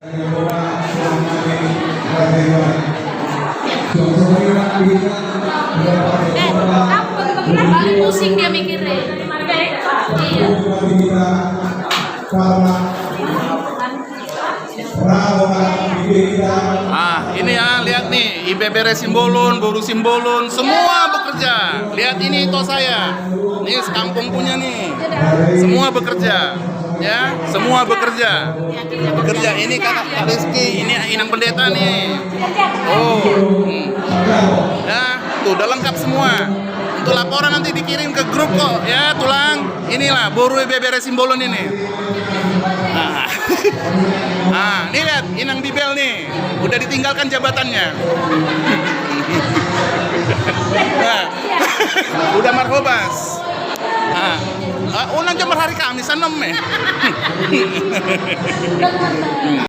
Paling pusing dia mikirnya. Iya. Ini ya, lihat nih, IBBR Simbolon, Boru Simbolon, semua bekerja. Lihat ini toh saya, ini sekampung punya nih, semua bekerja, ya, semua bekerja. Ini kakak Rizky, ini inang pendeta nih. Ya, tuh udah lengkap semua. Untuk laporan nanti dikirim ke grup kok, ya tulang. Inilah Boru IBBR Simbolon ini. Nih lihat, Inang Bibel nih, udah ditinggalkan jabatannya. Udah marhobas. Unang jamar hari Kamis 6 ya.